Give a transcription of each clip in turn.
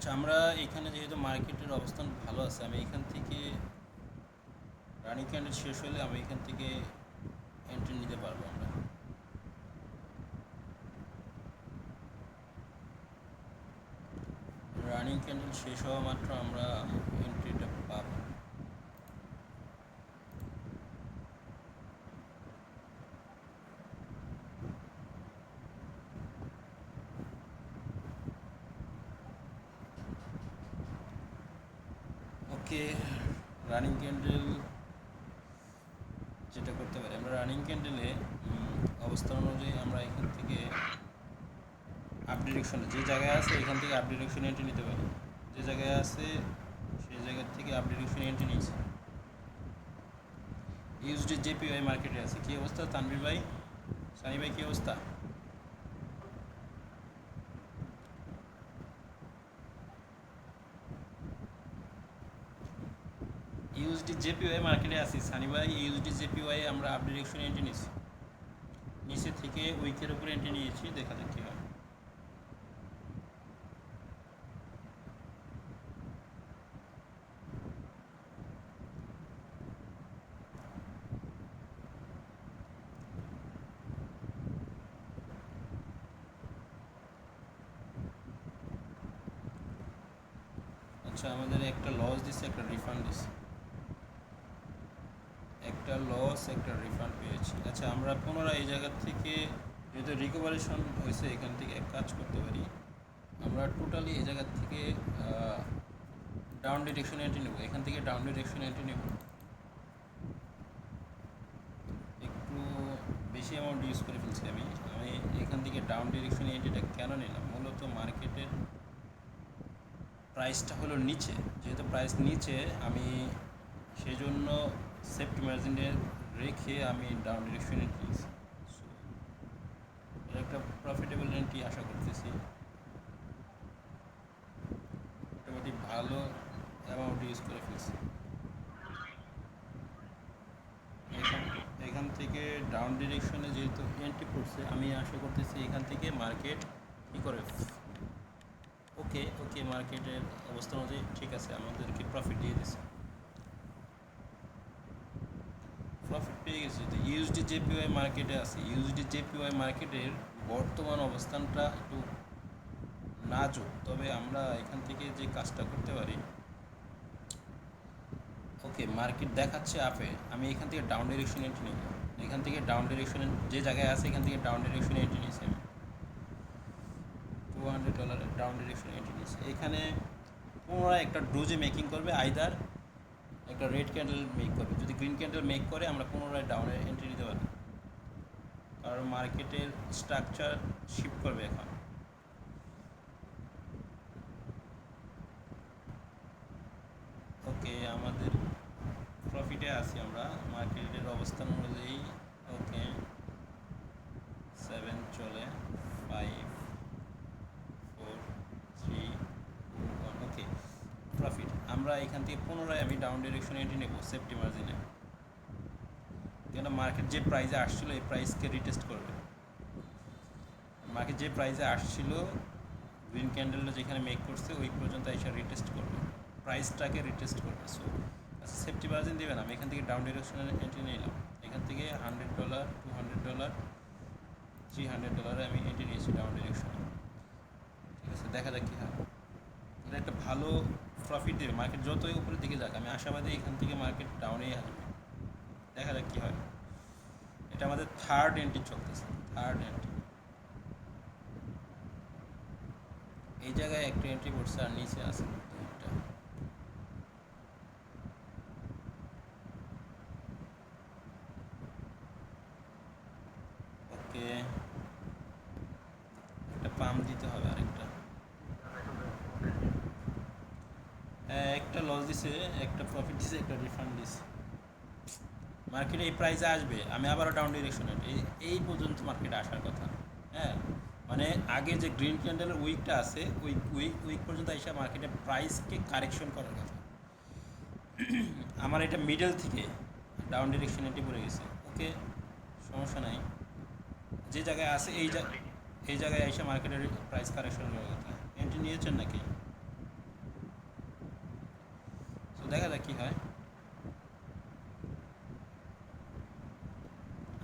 আচ্ছা, আমরা এখানে যেহেতু মার্কেটের অবস্থান ভালো আছে, আমি এখান থেকে রানিং ক্যান্ডেল শেষ হলে আমি এখান থেকে এন্ট্রি নিতে পারবো। আমরা রানিং ক্যান্ডেল শেষ হওয়া মাত্র আমরা এন্ট্রিটা পাবো। ওকে, রানিং ক্যান্ডেল যেটা করতে পারি, আমরা রানিং ক্যান্ডেলে অবস্থান অনুযায়ী আমরা এখান থেকে আপ ডিরেকশনে যে জায়গায় আছে এখান থেকে আপ ডিরেকশনে এন্ট্রি নিতে পারি। যে জায়গায় আছে সেই জায়গা থেকে আপ ডিরেকশনে এন্ট্রি নিয়েছি। ইউএসডি জেপিওয়াই মার্কেটে আছে। কী অবস্থা তানভীর ভাই, সানি ভাই, কী অবস্থা? ইউএসডি জেপিওয়াই মার্কেটে আছি সানি ভাই। ইউএসডি জেপিওয়াই আমরা আপ ডিরেকশনে এন্ট্রি নিয়েছি, নিচে থেকে উইকের উপরে এন্ট্রি নিয়েছি। দেখা যাক কী হয়। আচ্ছা, আমাদের একটা লস দিচ্ছে, একটা রিফান্ড দিচ্ছে। একটা লস, একটা রিফান্ড পেয়েছি। আচ্ছা, আমরা পুনরায় এই জায়গা থেকে যেহেতু রিকভারেশন হয়েছে এখান থেকে এক কাজ করতে পারি। আমরা টোটালি এই জায়গা থেকে ডাউন ডিরেকশনে এন্ট্রি নেব। এখান থেকে ডাউন ডিরেকশনে এন্ট্রি নেব। একটু বেশি অ্যামাউন্ট ইউজ করে ফেলছি আমি। এখান থেকে ডাউন ডিরেকশনে এন্ট্রিটা কেন নিলাম? মূলত মার্কেটের প্রাইসটা হলো নিচে, যেহেতু প্রাইস নিচে আমি সেই জন্য সেফটি মার্জিনে রেখে আমি ডাউন ডিরেকশনে নিয়েছি। এর একটা প্রফিটেবল এন্ট্রি আশা করতেছি। মোটামুটি ভালো অ্যামাউন্ট ইউজ করে ফেলছি। এখান থেকে ডাউন ডিরেকশনে যেহেতু এন্ট্রি পড়ছে, আমি আশা করতেছি এখান থেকে মার্কেট কী করে। ওকে ওকে, মার্কেটের অবস্থা অনুযায়ী ঠিক আছে, আমাদেরকে প্রফিট দিয়ে দিচ্ছে। প্রফিট পেয়ে গেছি। তো ইউএসডি জেপিওয়াই মার্কেটে আছে। ইউএসডি জেপিওয়াই মার্কেটের বর্তমান অবস্থানটা একটু নাজুক, তবে আমরা এখান থেকে যে কাজটা করতে পারি। ওকে, মার্কেট দেখাচ্ছে আপে, আমি এখান থেকে ডাউন ডিরেকশনে এন্ট্রি নিই। এখান থেকে ডাউন ডিরেকশনে যে জায়গায় আছে এখান থেকে ডাউন ডিরেকশনে এন্ট্রি নিয়েছি আমি। $200 ডাউন ডিরেকশনে এন্ট্রি নিয়েছি। এখানে পুনরায় একটা ডোজে মেকিং করবে, আইদার একটা রেড ক্যান্ডেল মেক করবে। যদি গ্রিন ক্যান্ডেল মেক করে আমরা পুনরায় ডাউনে এন্ট্রি নিতে পারি, কারণ মার্কেটের স্ট্রাকচার শিফট করবে এখন। ওকে, আমাদের প্রফিটে আছি আমরা মার্কেটের অবস্থান অনুযায়ী। ওকে, 7 চলে, 5 4 3 2 1। ওকে, প্রফিট। আমরা এখান থেকে পুনরায় আমি ডাউন ডিরেকশনে এন্ট্রি নেব সেফটি মার্জিনে, কেন মার্কেট যে প্রাইসে আসছিল এই প্রাইসকে রিটেস্ট করবে। মার্কেট যে প্রাইসে আসছিল গ্রিন ক্যান্ডেলটা যেখানে মেক করছে ওই পর্যন্ত এসে রিটেস্ট করবে, প্রাইসটাকে রিটেস্ট করবে। সো আচ্ছা, সেফটি মার্জিন দেবেন। আমি এখান থেকে ডাউন ডিরেকশনে এন্ট্রি নিলাম। এখান থেকে $100 $200 $300 আমি এন্ট্রি নিয়েছি ডাউন ডিরেকশনে। ঠিক আছে, দেখা যাক কী হয়। এটা একটা ভালো প্রফিট দেবে। মার্কেট যতই উপরের দিকে যাক আমি আশাবাদী এখান থেকে মার্কেট ডাউনেই আসবে। দেখা যাক কী হয়। এটা আমাদের থার্ড এন্ট্রি চলতেছে, থার্ড এন্ট্রি। এই জায়গায় একটা এন্ট্রি পড়ছে আর নিচে আছে দুইটা। ওকে, একটা পাম্প দিতে হবে আরেকটা। একটা লস দিছে, একটা প্রফিট দিছে, একটা রিফান্ড দিছে। মার্কেটে এই প্রাইসে আসবে, আমি আবারও ডাউন ডিরেকশনে এই পর্যন্ত মার্কেটে আসার কথা। হ্যাঁ, মানে আগে যে গ্রিন ক্যান্ডেলের উইকটা আছে ওই উইক পর্যন্ত এসে মার্কেটে প্রাইসকে কারেকশন করার কথা। আমার এটা মিডল থেকে ডাউন ডিরেকশনে পড়ে গেছে। ওকে, সমস্যা নাই। যে জায়গায় আছে এই জায়গায় এসে মার্কেটের প্রাইস কারেকশন করার কথা। এন্ট্রি নিয়েছেন নাকি? দেখা যাক কী হয়।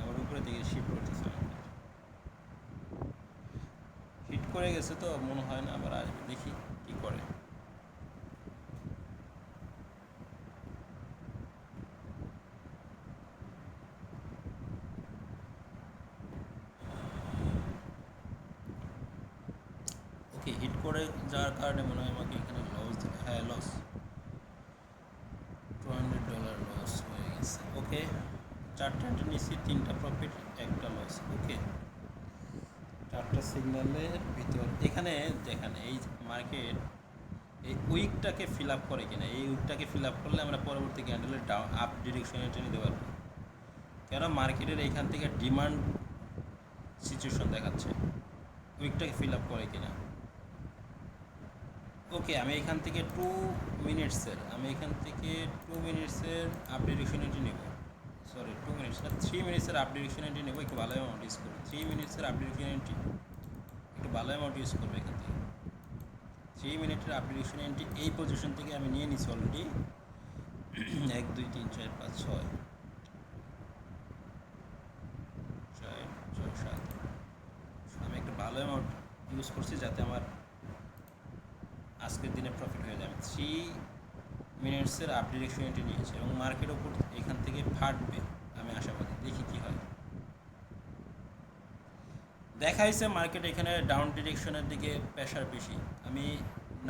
আবার উপরে দিকে শিফট করতেছে, হিট করে গেছে তো মনে হয় না আবার আসবে, দেখি কি করে। ওকে, হিট করে যাওয়ার কারণে মনে হয় আমাকে এখানে লস দিবে। হ্যাঁ, লস, $200 লস হয়ে গেছে। ওকে, 4টা এন্ট্রি নিচ্ছি, 3টা প্রফিট, 1টা লস। ওকে, 4টা সিগন্যালের ভিতর এখানে দেখেন এই মার্কেট এই উইকটাকে ফিল আপ করে কিনা। এই উইকটাকে ফিল আপ করলে আমরা পরবর্তী ক্যান্ডেলের ডাউন আপ ডিরেকশনে টেনে নিতে পারবো। কেন মার্কেটের এইখান থেকে ডিমান্ড সিচুয়েশন দেখাচ্ছে, উইকটাকে ফিল আপ করে কিনা। ওকে, আমি এখান থেকে 2 মিনিটসের আপ ডিরেকশন এন্ট্রি নেব। সরি, 2 মিনিটস না, 3 মিনিটসের আপ ডিরেকশন এন্ট্রি নেব। একটু ভালো অ্যামাউন্ট ইউজ করবো। 3 মিনিটসের আপ ডিরেকশন এন্ট্রি একটু ভালো অ্যামাউন্ট ইউজ করবো এখান থেকে। 3 মিনিটের আপ ডিরেকশন এন্ট্রি এই পজিশন থেকে আমি নিয়ে নিচ্ছি অলরেডি। 1 2 3 4 5 6 4 6 7। আমি একটা ভালো অ্যামাউন্ট ইউজ করছি যাতে আমার আজকের দিনে প্রফিট হয়ে যায়। আমি 3 মিনিটসের আপ ডিরেকশন এন্ট্রি নিয়েছি এবং মার্কেট ওপর এখান থেকে ফাটবে আমি আশাবাদী। দেখি কি হয়। দেখা হয়েছে মার্কেট এখানে ডাউন ডিরেকশনের দিকে প্রেশার বেশি। আমি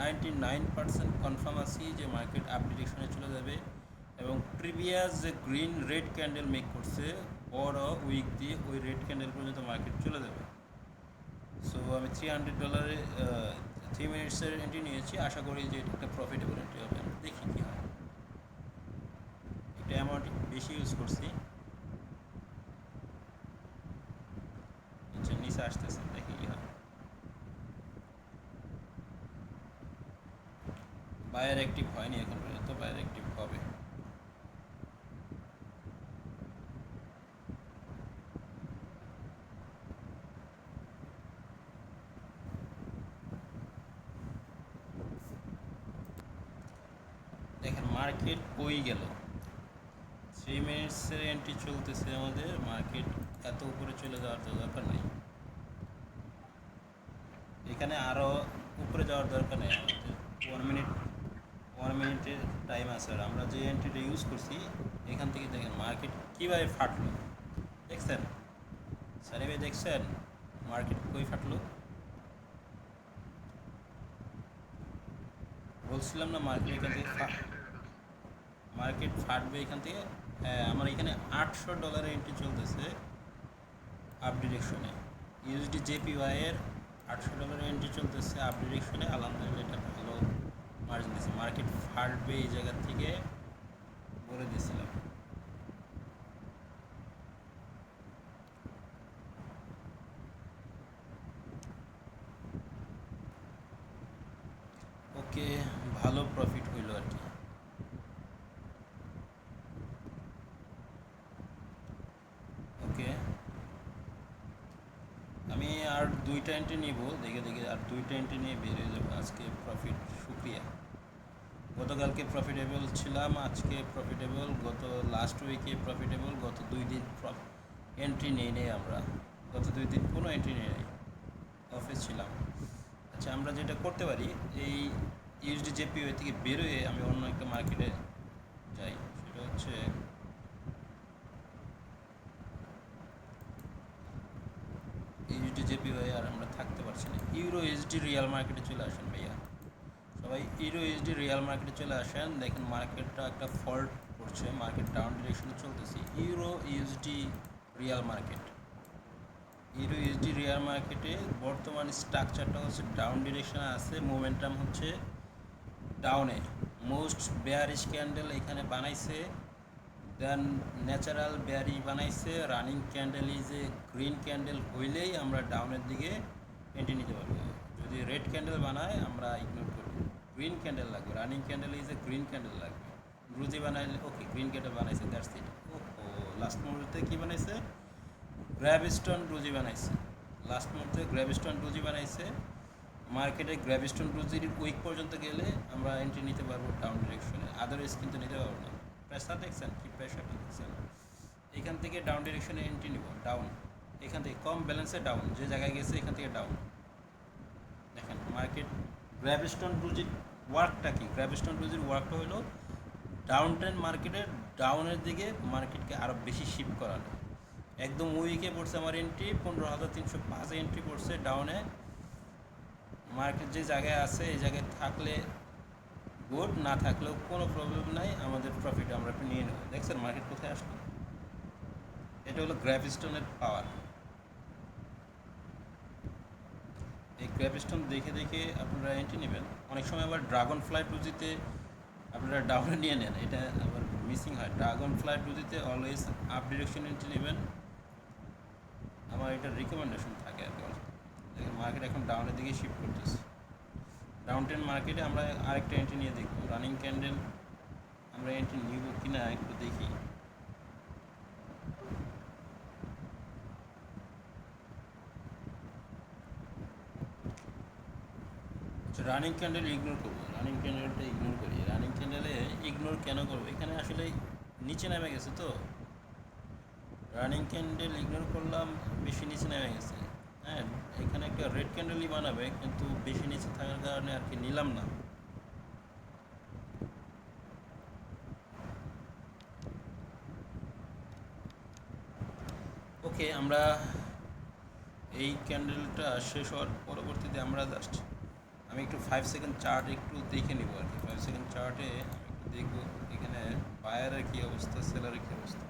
99% কনফার্ম আছি যে মার্কেট আপ ডিরেকশনে চলে যাবে এবং প্রিভিয়াস যে গ্রিন রেড ক্যান্ডেল মেক করছে বড় উইক দিয়ে, ওই রেড ক্যান্ডেল পর্যন্ত মার্কেট চলে যাবে। সো আমি $300 3 মিনিটসের এন্ট্রি নিয়েছি। আশা করি যে এটা একটা প্রফিটেবল এন্ট্রি হবে। দেখি কী হয়। একটা অ্যামাউন্ট বেশি ইউজ করছি। নিচে আসতেছে, দেখি কী হয়। বায়ার অ্যাক্টিভ হয়নি এখন পর্যন্ত, বায়ার অ্যাক্টিভ হবে। দেখেন মার্কেট কই গেল। 3 মিনিটসের এন্ট্রি চলতেছে আমাদের। মার্কেট এত উপরে চলে যাওয়ার তো দরকার নেই, এখানে আরও উপরে যাওয়ার দরকার নেই আমাদের। 1 মিনিটের টাইম আছে। আর আমরা যে এন্ট্রিটা ইউজ করছি এখান থেকে দেখেন মার্কেট কীভাবে ফাটলো, দেখছেন সানি ভাই? দেখছেন মার্কেট কই ফাটলো? বলছিলাম না মার্কেট এখান থেকে মার্কেট ফাটবে এখান থেকে। হ্যাঁ, আমার এখানে $800 এন্ট্রি চলতেছে আপ ডিরেকশনে। ইউএসডি জেপিওয়াই এর $800 এন্ট্রি চলতেছে আপ ডিরেকশনে। আলহামদুলিল্লাহ এটা ভালো মার্জিন দিচ্ছে। মার্কেট ফাটবে এই জায়গা থেকে বলে দিয়েছিলাম। ওকে, ভালো প্রফিট হইল আর কি। ওকে, আমি আর 2টা এন্ট্রি নিব। দেখে দেখে আর 2টা এন্ট্রি নিয়ে বের হয়ে যাবো। আজকে প্রফিট, শুক্রিয়া। গতকালকে প্রফিটেবল ছিলাম, আজকে প্রফিটেবল, গত লাস্ট উইকে প্রফিটেবল, গত 2 দিন এন্ট্রি নেই আমরা। গত 2 দিন কোনো এন্ট্রি নেই, অফিস ছিলাম। আচ্ছা, আমরা যেটা করতে পারি, এই ইউএসডি জেপিওয়াই থেকে বেরোয় আমি অন্য একটা মার্কেটে যাই। সেটা হচ্ছে ইউএসডি জেপিওয়াই আর আমরা থাকতে পারছি না। ইউরো ইউএসডি রিয়াল মার্কেটে চলে আসেন ভাইয়া, সবাই ইউরো ইউএসডি রিয়াল মার্কেটে চলে আসেন। দেখেন মার্কেটটা একটা ফল্ট করছে, মার্কেট ডাউন ডিরেকশনে চলতেছে। Euro USD Real market, euro USD Real মার্কেটে বর্তমান স্ট্রাকচারটা হচ্ছে ডাউন ডিরেকশনে আছে, মোমেন্টাম হচ্ছে ডাউনে। মোস্ট বেয়ারিশ ক্যান্ডেল এখানে বানাইছে, দেন ন্যাচারাল বেয়ারি বানাইছে। Running candle is a green candle হইলেই আমরা ডাউনের দিকে এন্ট্রি নিতে পারবো। যদি রেড ক্যান্ডেল বানায় আমরা ইগনোর করব, গ্রিন ক্যান্ডেল লাগবে। Running candle is a green candle লাগবে। রুজি বানাইলে ওকে, গ্রিন ক্যান্ডেল বানাইছে, দ্যাটস ইট। ও লাস্ট মুহূর্তে কী বানাইছে? গ্র্যাভিস্টোন রুজি বানাইছে। লাস্ট মুহূর্তে গ্র্যাভিস্টোন রুজি বানাইছে। মার্কেটে গ্র্যাভিস্টোন রুজির উইক পর্যন্ত গেলে আমরা এন্ট্রি নিতে পারবো ডাউন ডিরেকশনে, আদারওয়াইজ কিন্তু নিতে পারবো না। প্রেসার দেখছেন কি প্রেশারটা দেখছেন, এখান থেকে ডাউন ডিরেকশনে এন্ট্রি নিব, ডাউন এখান থেকে কম ব্যালেন্সে ডাউন, যে জায়গায় গেছে এখান থেকে ডাউন। দেখেন মার্কেট গ্র্যাভিস্টোন রুজির ওয়ার্কটা কি, গ্র্যাভিস্টোন রুজির ওয়ার্কটা হলো ডাউন ট্রেন্ড মার্কেটের ডাউনের দিকে মার্কেটকে আরও বেশি শিফট করানো। একদম উইকে পড়ছে আমার এন্ট্রি 15,305 এন্ট্রি পড়ছে ডাউনে। মার্কেট যে জায়গায় আছে এই জায়গায় থাকলে গুড, না থাকলেও কোনো প্রবলেম নাই, আমাদের প্রফিট আমরা একটু নিয়ে নেব। দেখছেন মার্কেট কোথায় আসলো, এটা হলো গ্র্যাভিস্টোনের পাওয়ার। এই গ্র্যাভিস্টোন দেখে দেখে আপনারা এন্ট্রি নেবেন। অনেক সময় আবার ড্রাগন ফ্লাই টুজিতে আপনারা ডাউনে নিয়ে নেন, এটা আবার মিসিং হয়। ড্রাগন ফ্লাই টুজিতে অলওয়েজ আপ ডিরেকশন এন্ট্রি নেবেন, আমার এটা রিকমেন্ডেশন থাকে আর কি। দেখেন মার্কেট এখন ডাউনের দিকে শিফট করতেছে, ডাউন ট্রেন্ড মার্কেটে আমরা আরেকটা এন্ট্রি নিয়ে দেখব, রানিং ক্যান্ডেল আমরা এন্ট্রি নিব কিনা একটু দেখি। রানিং ক্যান্ডেল ইগনোর করবো, রানিং ক্যান্ডেলটা ইগনোর করি। রানিং ক্যান্ডেলে ইগনোর কেন করবো, এখানে আসলে নিচে নেমে গেছে তো, রানিং ক্যান্ডেল ইগনোর করলাম, বেশি নিচে নেমে গেছে। হ্যাঁ, এখানে একটা রেড ক্যান্ডেলই বানাবে, কিন্তু বেশি নিচে থাকার কারণে আর কি নিলাম না। ওকে, আমরা এই ক্যান্ডেলটা শেষ হওয়ার পরবর্তীতে আমরা জাস্ট আমি একটু 5 সেকেন্ড চার্ট একটু দেখে নিব আর কি। 5 সেকেন্ড চার্টে আমি একটু দেখবো এখানে বায়ারের কী অবস্থা, সেলারের কী অবস্থা।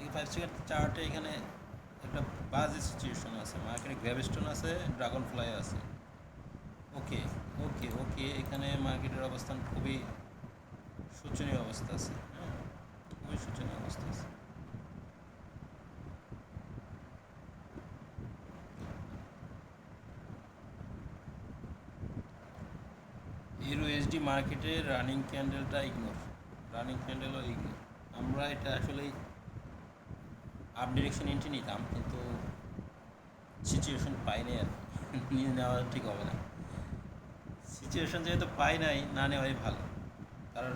এই 5 সেকেন্ড চার্টে এখানে একটা বাজে সিচুয়েশন আছে, মার্কেটে গ্র্যাভিস্টোন আছে, ড্রাগন ফ্লাই আছে। ওকে ওকে ওকে, এখানে মার্কেটের অবস্থান খুবই শোচনীয় অবস্থা আছে, হ্যাঁ খুবই শোচনীয় অবস্থা আছে। ইউএসডি মার্কেটে রানিং ক্যান্ডেলটা ইগনোর, রানিং ক্যান্ডেলও ইগনোর। আমরা এটা আসলে আপ ডিরেকশন এন্ট্রি নিতাম, কিন্তু সিচুয়েশন পাই নাই আর নিয়ে নেওয়া ঠিক হবে না। সিচুয়েশন যেহেতু পাই নাই, না নেওয়াই ভালো। কারণ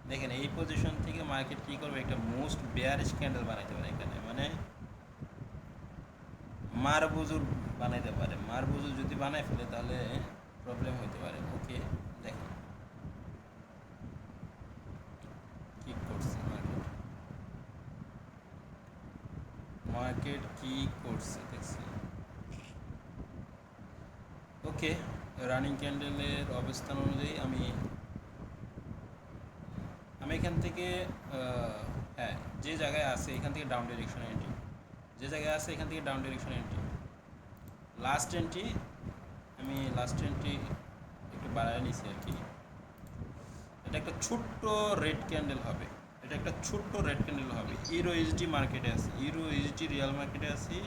দেখেন এই পজিশন থেকে মার্কেট কী করবে, একটা মোস্ট বেয়ারিশ ক্যান্ডেল বানাইতে পারে এখানে, মানে মারবুজুর বানাইতে পারে। মারবুজুর যদি বানাই ফেলে তাহলে প্রবলেম হতে পারে। ওকে দেখেন কি করছে মার্কেট, মার্কেট কি করছে দেখছি। ওকে, রানিং ক্যান্ডেলের অবস্থান অনুযায়ী আমি এখান থেকে হ্যাঁ যে জায়গায় আছে এখান থেকে ডাউন ডিরেকশনে এন্ট্রি, যে জায়গায় আছে এখান থেকে ডাউন ডিরেকশনে এন্ট্রি, লাস্ট এন্ট্রি আমি লাস্ট এন্ট্রি একটু বাড়ায় নিছি আর কি। এটা একটা ছোট্ট রেড ক্যান্ডেল হবে, এটা একটা ছোট্ট রেড ক্যান্ডেল হবে। ইউরো ইউএসডি মার্কেটে আছে, ইউরো ইউএসডি রিয়াল মার্কেটে আছি,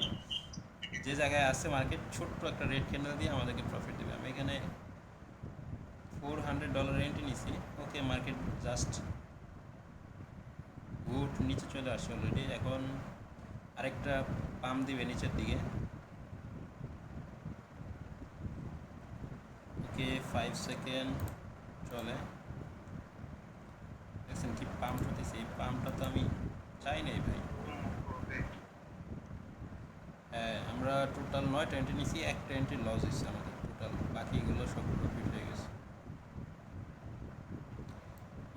যে জায়গায় আছে মার্কেট ছোট্ট একটা রেড ক্যান্ডেল দিয়ে আমাদেরকে প্রফিট দেবে। আমি এখানে $400 এন্ট্রি নিছি। ওকে, মার্কেট জাস্ট গুড নিচে চলে আসছে অলরেডি, এখন আরেকটা পাম্প দিবে নিচের দিকে। ওকে 5 সেকেন্ড চলে, দেখছেন কি পাম্প হতেছে, এই পাম্পটা তো আমি চাই নাই ভাই। হ্যাঁ, আমরা টোটাল 9টা এন্ট্রি নিয়েছি, একটা এন্ট্রি লস হয়েছে আমাদের, টোটাল বাকিগুলো সব প্রফিট হয়ে গেছে।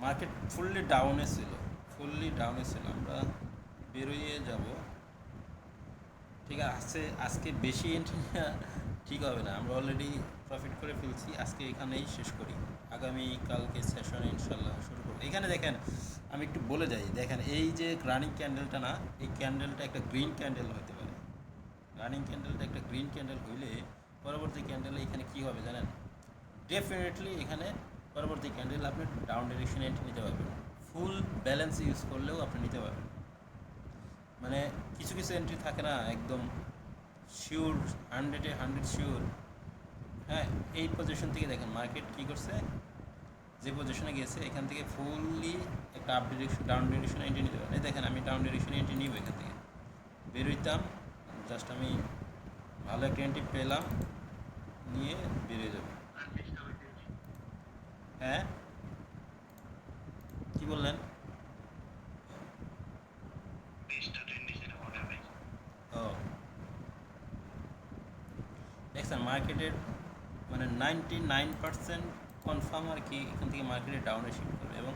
মার্কেট ফুললি ডাউনে ছিল, ফুললি ডাউনে ছিল, আমরা বেরোয়ে যাব। ঠিক আছে, আজকে বেশি এন্ট্রি ঠিক হবে না, আমরা অলরেডি প্রফিট করে ফেলছি। আজকে এখানেই শেষ করি, আগামী কালকে সেশনে ইনশাল্লাহ শুরু করব। এখানে দেখেন আমি একটু বলে যাই, দেখেন এই যে রানিং ক্যান্ডেলটা না, এই ক্যান্ডেলটা একটা গ্রিন ক্যান্ডেল হতে পারে। রানিং ক্যান্ডেলটা একটা গ্রিন ক্যান্ডেল হইলে পরবর্তী ক্যান্ডেলে এখানে কী হবে জানেন, ডেফিনেটলি এখানে পরবর্তী ক্যান্ডেল আপনি ডাউন ডিরেকশনে এন্ট্রি নিতে পারবেন, ফুল ব্যালেন্স ইউজ করলেও আপনি নিতে পারবেন। মানে কিছু কিছু এন্ট্রি থাকে না একদম শিওর, 100 শিওর। হ্যাঁ, এই পজিশন থেকে দেখেন মার্কেট কী করছে, যে পজিশনে গেছে এখান থেকে ফুললি একটা আপ ডিরেকশন ডাউন ডিরেকশনে এন্ট্রি নিতে পারেন। এই দেখেন আমি ডাউন ডিরেকশনে এন্ট্রি নিব, এখান থেকে বেরোইতাম, জাস্ট আমি ভালো একটা এন্ট্রি পেলাম, নিয়ে বেরিয়ে যাবে। হ্যাঁ কি বললেন? ও দেখছেন মার্কেটের মানে 99% কনফার্ম আর কি এখান থেকে মার্কেটে ডাউনে শিফট করবে, এবং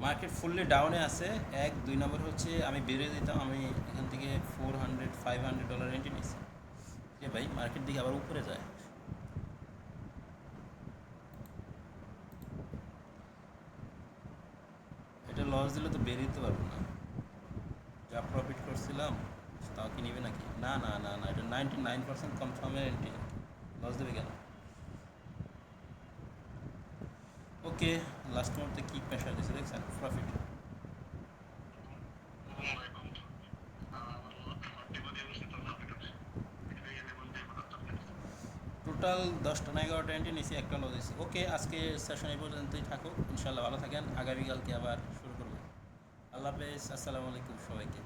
মার্কেট ফুললি ডাউনে আছে। এক দুই নম্বর হচ্ছে আমি বেরিয়ে দিতাম, আমি এখান থেকে $400-500 এন্ট্রি নিয়েছি যে ভাই মার্কেট দিকে আবার উপরে যায়। এটা লস দিলে তো বেরিয়ে দিতে পারবো না, যা প্রফিট করছিলাম তাও কি নিবে নাকি? না না না না, এটা 99% কনফার্মের এন্ট্রি, লস দেবে কেন? ওকে, লাস্ট মুহূর্তে কি প্রেশার দিচ্ছে দেখছেন, প্রফিট। টোটাল 10টা না 11টা এন্ট্রি নিয়েছি, একটা লস দিয়েছি। ওকে, আজকে সেশন এই পর্যন্তই থাকুক, ইনশাল্লাহ ভালো থাকেন, আগামীকালকে আবার শুরু করবো। আল্লাহ হাফেজ, আসসালামু আলাইকুম সবাইকে।